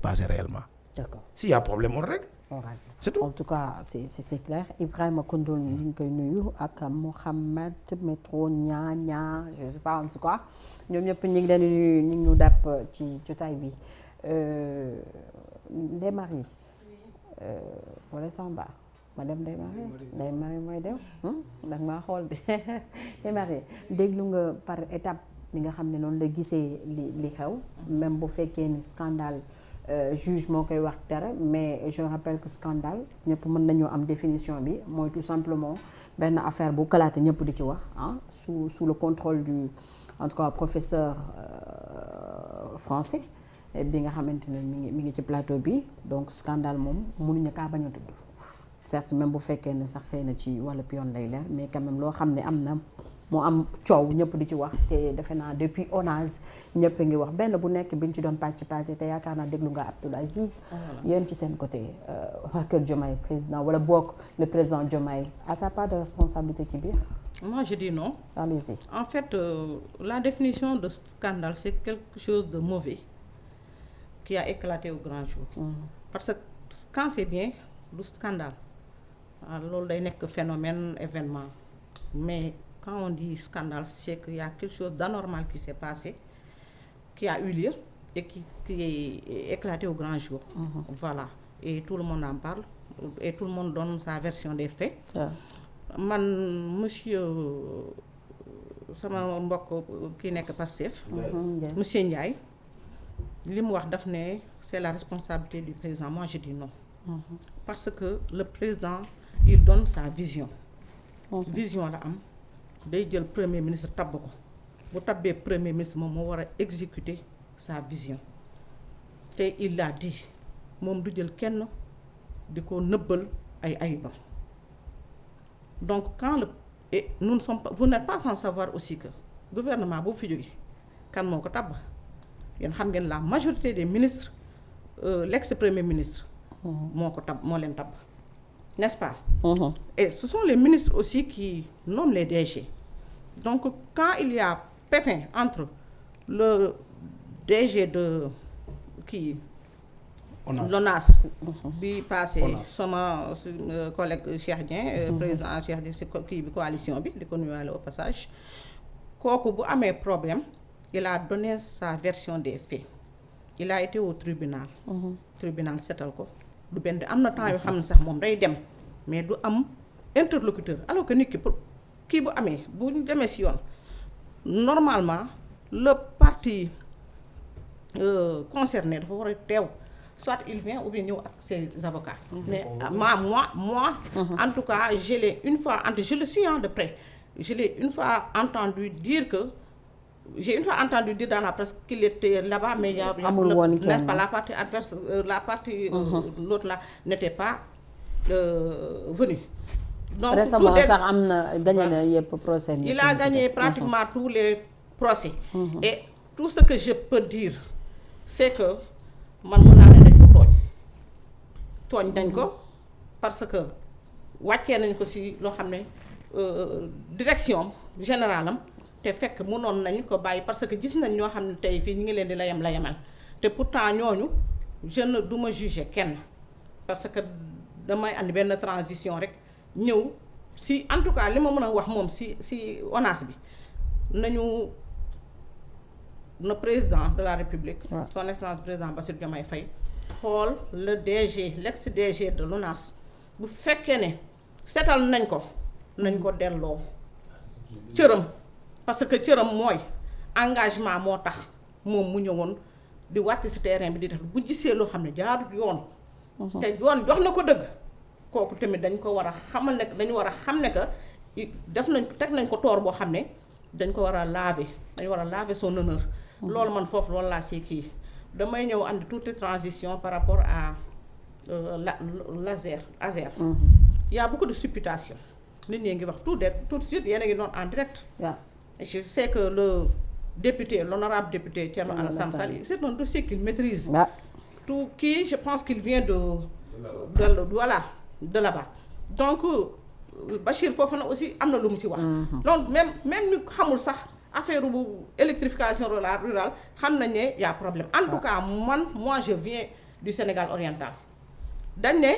passer réellement. D'accord. S'il y a problème on règle. C'est tout. En tout cas c'est clair. Ibrahima Koundoul ñu ngi koy nuyu ak Mohamed Métro ñaa je sais pas en tout cas ñoom ñëpp ñu ngi leen di nuyu ñu ngi ñu dàpp ci jotaay bi Ndeye Marie wala Samba ma dem Ndeye Marie mooy dem ndax maa xool de Ndeye Marie déglu nga par étape li nga xam ne noonu la gisee li xew même bu fekkee ni scandale juge moo koy wax dara mais je rappelle que scandale ñëpp mën nañoo am définition bi mooy tout simplement benn affaire bu kalaate ñëpp di ci wax sous le contrôle du en tout cas professeur français bi nga xamante ne mi ngi ci plateau bi donc scandale moom mënuñu kaa bañ a tudd certes même bu fekkee ne sax xëy na ci wàllu yoon lay leer mais quand même loo xam ne am na moo am coow ñëpp di ci wax te defe naa depuis ONAS ñëpp ngi wax benn bu nekk biñ ci doon pàcc te yaakaar naa déglu nga Abdoul Aziz yéen ci seen côté waa kër Diomaye président wala bokk le président Diomaye a sa part de responsabilité ci biir. Moi je dis non. Allez-y. En fait la définition de scandale c'est quelque chose de mauvais qui a éclaté au grand jour. Parce que quand c'est bien du scandale loolu day nekk phénomène événement mais quand on dit scandale, c'est qu'il y a quelque chose d'anormal qui s'est passé, qui a eu lieu et qui est éclaté au grand jour. Voilà. Et tout le monde en parle et tout le monde donne sa version des faits. Monsieur sama mbokk ki nekk Pastef, monsieur Ndiaye, li mu wax daf ne c'est la responsabilité du président. Moi je dis non. Parce que le président, il donne sa vision. Vision la am. Day jël premier ministre tabb ko bu tabbee premier ministre moom moo war a exécuter sa vision te il l'a dit moom du jël kenn di ko nëbbal ay ayibam donc quand et nous ne sommes pas vous n'êtes pas sans savoir aussi que gouvernement boobu fi jóge kan moo ko tabb yéen xam ngeen la majorité des ministres l'ex-premier ministre moo ko tabb moo leen tabb n'est-ce pas? Et ce sont les ministres aussi qui nomment les DG. Donc quand il y a pépin entre le DG de l'ONAS bi passé sama collègue Cheikh Dieng président Cheikh Dieng si kii bi coalition bi di ko nuyuwaale au passage kooku bu amee problème il a donné sa version des faits il a été au tribunal tribunal setal ko du benn am na temps yoo xam ne sax moom day dem mais du am interlocuteur alors que nit ki pour kii bu amee bu ñu demee si yoon normalement le parti concerné dafa war a teew soit il vient ou bien ñëw ak ses avocats. Mais moi en tout cas je l'ai une fois je le suis de près je l'ai une fois entendu dire que j'ai une fois entendu dire dans la presse qu'il était là-bas mais il y a n'est-ce pas la partie adverse la partie l'autre là n'était pas venu. Donc récemment sax am na gagné na yëpp procès. Il a gagné pratiquement tous les procès. Et tout ce que je peux dire c'est que man mën naa ne dañ ko tooñ dañ ko parce que wàccee nañ ko ci loo xam ne direction générale am te fekk mënoon nañ ko bàyyi parce que gis nañ ñoo xam ne tey fii ñu ngi leen di layamal te pourtant ñooñu je ne du ma juger kenn parce que damay andi benn transition rek ñëw si en tout cas li ma mën a wax moom si ONAS bi nañu na président de la République son excellence président Bassirou Diomaye Faye xool le DG l'ex-DG de l'ONAS bu fekkee ne seetal nañ ko delloo cëram parce que cëram mooy engagement moo tax moom mu ñëwoon di wàcc ci terrain bi di def bu gisee loo xam ne jaarut yoon te yoon jox na ko dëgg kooku tamit dañ ko war a xamal ne dañu war a xam ne que def nañ teg nañ ko toor boo xam ne dañ ko war a laver dañu war a laver son honneur loolu man foofu loolu laa see kii damay ñëw andi toute transition par rapport à l'Azer. Il y a beaucoup de supputation nit ñi ngi wax tout de suite yéen a ngi doon en direct. Je sais que le député l'honorable député Thierno Alassane Sall c'est un dossier qu'il maîtrise. Tout qui je pense qu'il vient de là-bas donc Bachir foofu na aussi am na lu mu ci wax. donc même ñu xamul sax affaire bu électrification rurale xam nañ ne y a problème en tout cas moi je viens du Sénégal oriental dañ ne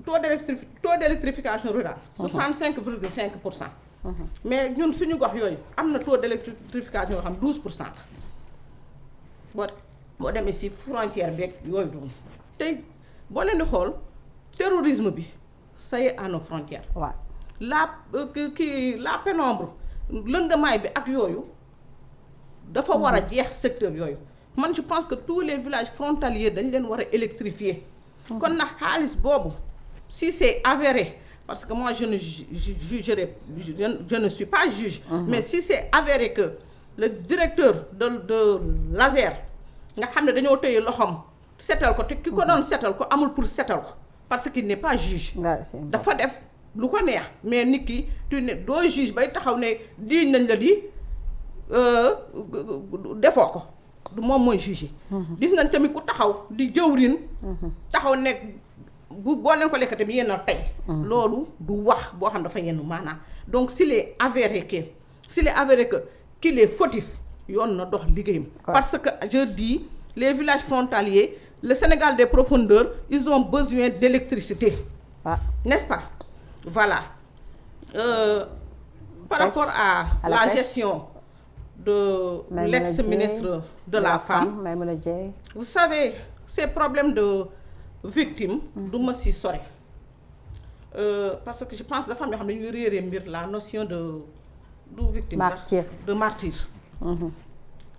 taux d'électrification rurale 65,5%. mais ñun suñu gox yooyu am na taux d'électrification yoo xam 12% la boo demee ci frontière beeg yooyu doon tey boo leen di xool terrorisme bi ça y est à nos frontières. waaw la pénombre lëndamaay bi ak yooyu dafa war a jeex secteur yooyu man je pense que tous les villages frontaliers dañ leen war a électrifier. kon nag xaalis boobu si c'est avéré parce que moi je ne jugerai je ne suis pas juge. mais si c'est avéré que le directeur de l'ASER nga xam ne dañoo tëye loxoom setal ko te ki ko doon setal ko amul pour setal ko parce qu'il n'est pas juge. dafa def lu ko neex mais nit ki tu ne doo juge bay taxaw ne diiñ nañ la di defoo ko du moom mooy juge. gis nañ tamit ku taxaw di jëwrin taxaw ne boo leen ko lekkate bi yéen a tey. loolu du wax boo xam dafa yenn maanaam donc s'il est avéré que qu'il est fautif yoon na dox liggéeyam. parce que je dis les villages frontaliers le Sénégal des profondeurs ils ont besoin d'électricité. n'est-ce pas voilà par rapport à la gestion de l'ex-ministre de la femme Maïmouna Dièye. vous savez ces problèmes de victimes du ma si sore parce que je pense dafa am yoo xam ne dañuy réeree mbir la notion de du victime sax de martyr.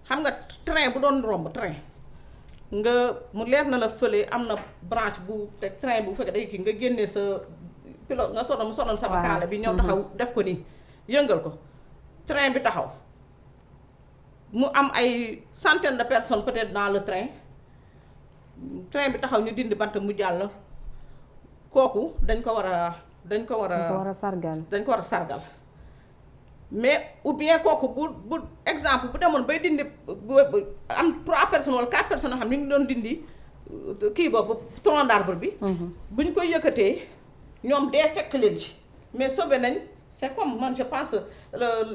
xam nga train bu doon romb train nga mu leer na la fële am na branche bu te train bu fekkee day kii nga génnee sa pilote nga sonal mu sonal sama kaala bi ñëw taxaw def ko nii yëngal ko train bi taxaw mu am ay centaines de personnes peut-être dans le train bi taxaw ñu dindi bant mu jàll kooku dañ ko war a sargal mais ou bien kooku bu exemple bu demoon bay dindi am 3 personnes wala 4 personnes yoo xam ne ñu ngi doon dindi kii boobu tronc d'arbre bi. bu ñu koy yëkkatee ñoom dee fekk leen ci mais sauvé nañ c'est comme man je pense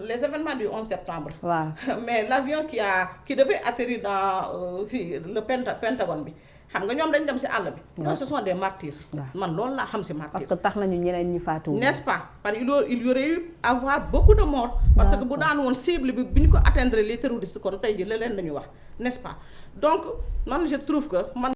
les événements du 11 septembre. waaw mais l'avion qui devait atterrir dans fii le Pentagone bi xam nga ñoom dañ dem ci àll bi. donc ce sont des martyrs. man loolu laa xam ci martyrs. parce que tax nañu ñeneen ñi faatu. n'est-ce pas parce que il y aurait eu avoir beaucoup de morts. parce que bu daan woon cible bi ñu ko atteindre les terroristes kon tey jii la leen la ñu wax n'est-ce pas donc man je trouve que man.